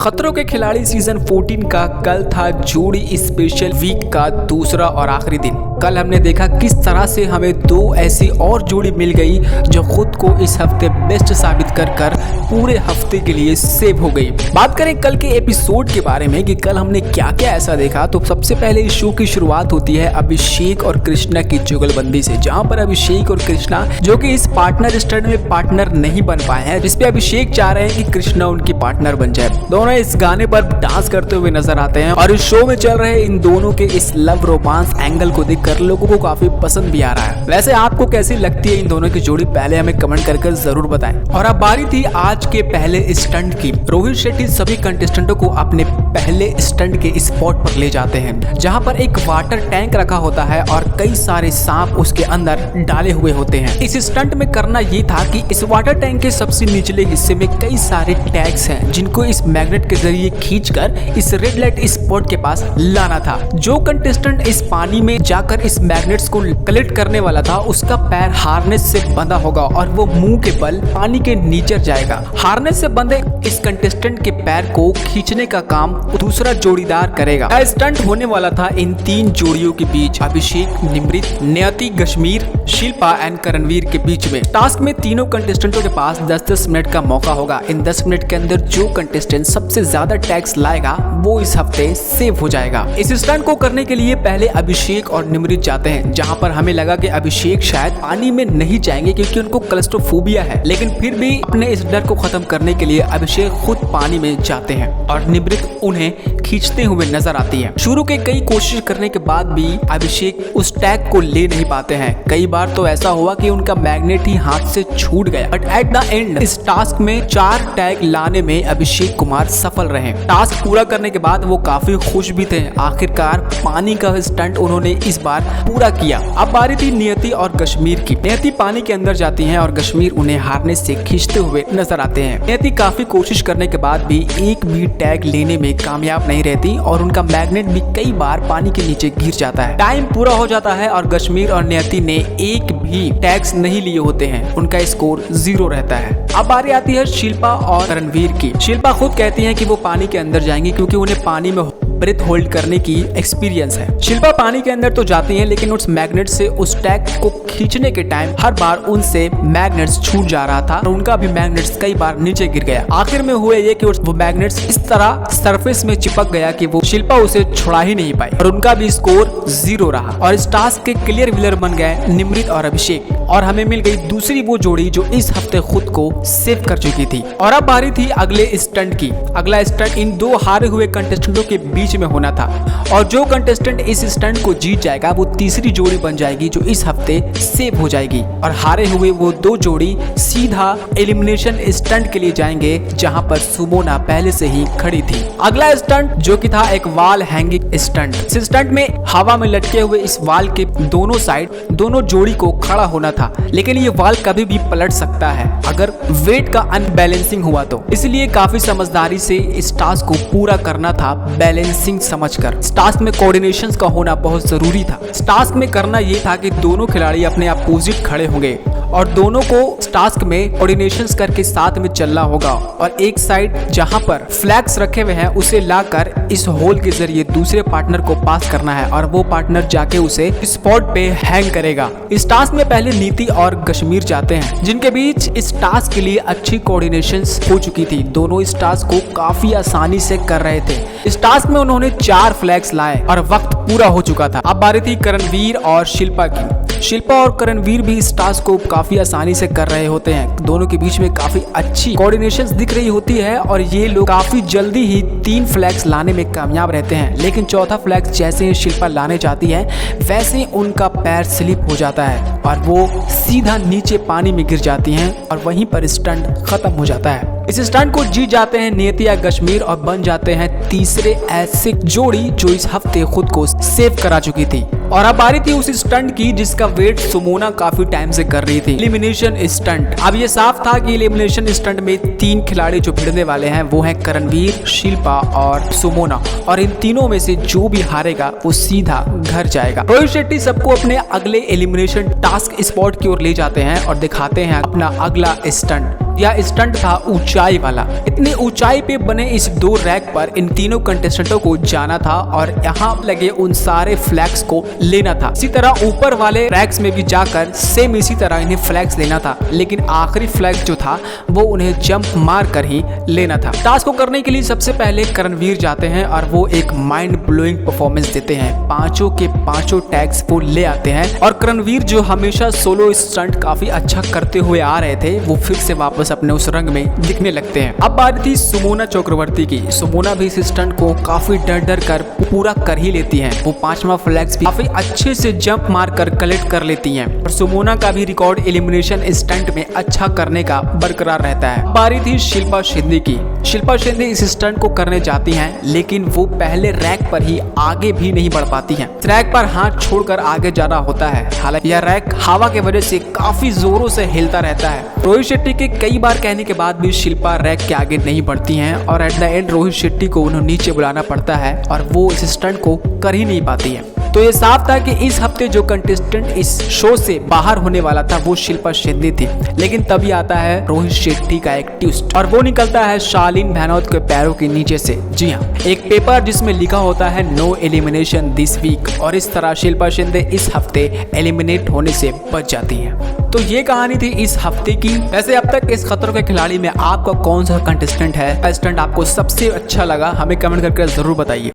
खतरों के खिलाड़ी सीजन 14 का कल था जोड़ी स्पेशल वीक का दूसरा और आखिरी दिन। कल हमने देखा किस तरह से हमें दो ऐसी और जोड़ी मिल गई जो खुद को इस हफ्ते बेस्ट साबित कर कर पूरे हफ्ते के लिए सेव हो गई। बात करें कल के एपिसोड के बारे में कि कल हमने क्या क्या ऐसा देखा, तो सबसे पहले इस शो की शुरुआत होती है अभिषेक और कृष्णा की जुगलबंदी से, जहां पर अभिषेक और कृष्णा जो कि इस पार्टनर स्टंट में पार्टनर नहीं बन पाए हैं, जिसपे अभिषेक चाह रहे हैं कि कृष्णा उनकी पार्टनर बन जाए। दोनों इस गाने पर डांस करते हुए नजर आते हैं और इस शो में चल रहे इन दोनों के इस लव रोमांस एंगल को देखकर लोगों को काफी पसंद भी आ रहा है। वैसे आपको कैसी लगती है इन दोनों की जोड़ी, पहले हमें कमेंट करके जरूर बताएं। और अब बारी थी आज के पहले स्टंट की। रोहित शेट्टी सभी कंटेस्टेंटों को अपने पहले स्टंट के स्पॉट पर ले जाते हैं, जहां पर एक वाटर टैंक रखा होता है और कई सारे सांप उसके अंदर डाले हुए होते हैं। इस स्टंट में करना ये था कि इस वाटर टैंक के सबसे निचले हिस्से में कई सारे टैग्स हैं, जिनको इस मैग्नेट के जरिए खींचकर इस रेड लाइट स्पॉट के पास लाना था। जो कंटेस्टेंट इस पानी में जाकर इस मैग्नेट्स को कलेक्ट करने वाला था, उसका पैर हार्नेस से बंधा होगा और वो मुंह के बल पानी के नीचे जाएगा। हार्नेस से बंधे इस कंटेस्टेंट के पैर को खींचने का काम दूसरा जोड़ीदार करेगा। स्टंट होने वाला था इन तीन जोड़ियों के बीच, अभिषेक, निमृत, नियति, कश्मीर, शिल्पा एंड करणवीर के बीच में। टास्क में तीनों कंटेस्टेंटों के पास 10-10 मिनट का मौका होगा। इन 10 मिनट के अंदर जो कंटेस्टेंट सबसे ज्यादा टैग्स लाएगा वो इस हफ्ते सेव हो जाएगा। इस स्टंट को करने के लिए पहले अभिषेक और निमृत जाते हैं, जहां पर हमें लगा कि अभिषेक शायद पानी में नहीं जाएंगे क्योंकि उनको क्लस्ट्रोफोबिया है, लेकिन फिर भी अपने इस डर को खत्म करने के लिए अभिषेक खुद पानी में जाते हैं और निमृत उन्हें खींचते हुए नजर आती है। शुरू के कई कोशिश करने के बाद भी अभिषेक उस टैग को ले नहीं पाते हैं। कई बार तो ऐसा हुआ कि उनका मैग्नेट ही हाथ से छूट गया, बट एट द एंड इस टास्क में 4 टैग लाने में अभिषेक कुमार सफल रहे। टास्क पूरा करने के बाद वो काफी खुश भी थे। आखिरकार पानी का स्टंट उन्होंने इस बार पूरा किया। अब बारी थी नियति और कश्मीर की। नियति पानी के अंदर जाती हैं और कश्मीर उन्हें हार्नेस से खींचते हुए नजर आते हैं। नियति काफी कोशिश करने के बाद भी एक भी टैग लेने में कामयाब नहीं रहती और उनका मैग्नेट भी कई बार पानी के नीचे गिर जाता है। टाइम पूरा हो जाता है और कश्मीर और नियति ने एक भी टैग्स नहीं लिए होते हैं। उनका स्कोर 0 रहता है। अब बारी आती है शिल्पा और करणवीर की। शिल्पा खुद कहती है कि वो पानी के अंदर जाएंगी क्योंकि उन्हें पानी में ब्रेथ होल्ड करने की एक्सपीरियंस है। शिल्पा पानी के अंदर तो जाती हैं, लेकिन उस मैग्नेट से उस टैग को खींचने के टाइम हर बार उनसे मैग्नेट्स छूट जा रहा था और उनका भी मैग्नेट्स कई बार नीचे गिर गया। आखिर में हुआ ये कि वो मैग्नेट्स इस तरह सरफेस में चिपक गया कि वो शिल्पा उसे छुड़ा ही नहीं पाई और उनका भी स्कोर 0 रहा। और इस टास्क के क्लियर विनर बन गए निमृत और अभिषेक और हमें मिल गई दूसरी वो जोड़ी जो इस हफ्ते खुद को सेव कर चुकी थी। और अब बारी थी अगले स्टंट की। अगला स्टंट इन दो हारे हुए कंटेस्टेंटों के बीच में होना था और जो कंटेस्टेंट इस स्टंट को जीत जाएगा वो तीसरी जोड़ी बन जाएगी जो इस हफ्ते सेव हो जाएगी और हारे हुए वो दो जोड़ी सीधा एलिमिनेशन स्टंट के लिए जाएंगे, जहां पर सुमोना पहले से ही खड़ी थी। अगला स्टंट जो कि था एक वाल हैंगिंग स्टंट। इस स्टंट में हवा में लटके हुए इस वाल के दोनों साइड दोनों जोड़ी को खड़ा होना था, लेकिन ये वाल कभी भी पलट सकता है अगर वेट का अनबैलेंसिंग हुआ तो। इसलिए काफी समझदारी से इस टास्क को पूरा करना था, बैलेंसिंग समझकर। इस टास्क में कोऑर्डिनेशन का होना बहुत जरूरी था। इस टास्क में करना ये था कि दोनों खिलाड़ी अपने अपोजिट खड़े होंगे और दोनों को इस टास्क में कोऑर्डिनेशन करके साथ में चलना होगा और एक साइड जहां पर फ्लैग्स रखे हुए हैं उसे लाकर इस होल के जरिए दूसरे पार्टनर को पास करना है और वो पार्टनर जाके उसे स्पॉट पे हैंग करेगा। इस टास्क में पहले नीति और कश्मीर जाते हैं, जिनके बीच इस टास्क के लिए अच्छी कोऑर्डिनेशन हो चुकी थी। दोनों इस टास्क को काफी आसानी से कर रहे थे। इस टास्क में उन्होंने 4 फ्लैग्स लाए और वक्त पूरा हो चुका था। अब बारी थी करणवीर और शिल्पा की। शिल्पा और करणवीर भी इस टास्क को काफी आसानी से कर रहे होते हैं। दोनों के बीच में काफी अच्छी कोऑर्डिनेशन दिख रही होती है और ये लोग काफी जल्दी ही 3 फ्लैग्स लाने में कामयाब रहते हैं, लेकिन चौथा फ्लैग जैसे ही शिल्पा लाने जाती है वैसे ही उनका पैर स्लिप हो जाता है और वो सीधा नीचे पानी में गिर जाती हैं और वहीं पर स्टंट खत्म हो जाता है। इस स्टंट को जीत जाते हैं नियति या कश्मीर और बन जाते हैं तीसरे ऐसे जोड़ी जो इस हफ्ते खुद को सेव करा चुकी थी। और अब बारी थी उस स्टंट की जिसका वेट सुमोना काफी टाइम से कर रही थी, एलिमिनेशन स्टंट। अब ये साफ था कि एलिमिनेशन स्टंट में 3 खिलाड़ी जो भिड़ने वाले हैं वो हैं करणवीर, शिल्पा और सुमोना, और इन तीनों में से जो भी हारेगा वो सीधा घर जाएगा। रोहित शेट्टी सबको अपने अगले एलिमिनेशन टास्क स्पॉट की ओर ले जाते हैं और दिखाते हैं अपना अगला स्टंट। यह स्टंट था ऊंचाई वाला। इतनी ऊंचाई पे बने इस 2 रैक पर इन तीनों कंटेस्टेंटों को जाना था और यहाँ लगे उन सारे फ्लैग्स को लेना था। इसी तरह ऊपर वाले रैक्स में भी जाकर सेम इसी तरह इन्हें फ्लैग्स लेना था, लेकिन आखिरी फ्लैग जो था वो उन्हें जंप मार कर ही लेना था। टास्क को करने के लिए सबसे पहले करणवीर जाते हैं और वो एक माइंड ब्लोइंग परफॉर्मेंस देते हैं। पांचों के पांचों टैग्स वो ले आते हैं और करणवीर जो हमेशा सोलो स्टंट काफी अच्छा करते हुए आ रहे थे वो फिर से वापस अपने उस रंग में दिखने लगते हैं। अब बात थी सुमोना चक्रवर्ती की। सुमोना भी इस स्टंट को काफी डर डर कर पूरा कर ही लेती हैं। वो 5वां फ्लैग्स भी काफी अच्छे से जंप मार कर कलेक्ट कर लेती हैं और सुमोना का भी रिकॉर्ड एलिमिनेशन स्टंट में अच्छा करने का बरकरार रहता है। बारी थी शिल्पा शिंदे की। शिल्पा शिंदे इस स्टंट को करने जाती हैं, लेकिन वो पहले रैक पर ही आगे भी नहीं बढ़ पाती हैं। रैक पर हाथ छोड़कर आगे जाना होता है। हालांकि यह रैक हवा की वजह से काफी जोरों से हिलता रहता है। रोहित शेट्टी के कई बार कहने के बाद भी शिल्पा रैक के आगे नहीं बढ़ती हैं और at the end Rohit Shetty को उन्हें नीचे बुलाना पड़ता है और वो इस स्टंट को कर ही नहीं पाती है। तो ये साफ था कि इस हफ्ते जो कंटेस्टेंट इस शो से बाहर होने वाला था वो शिल्पा शिंदे थी। लेकिन तभी आता है रोहित शेट्टी का एक ट्विस्ट और वो निकलता है शालीन भैनोत के पैरों के नीचे से। जी हाँ, एक पेपर जिसमें लिखा होता है नो एलिमिनेशन दिस वीक और इस तरह शिल्पा शिंदे इस हफ्ते एलिमिनेट होने से बच जाती है। तो ये कहानी थी इस हफ्ते की। वैसे अब तक इस खतरों के खिलाड़ी में आपका कौन सा कंटेस्टेंट है, स्टंट आपको सबसे अच्छा लगा, हमें कमेंट करके जरूर बताइए।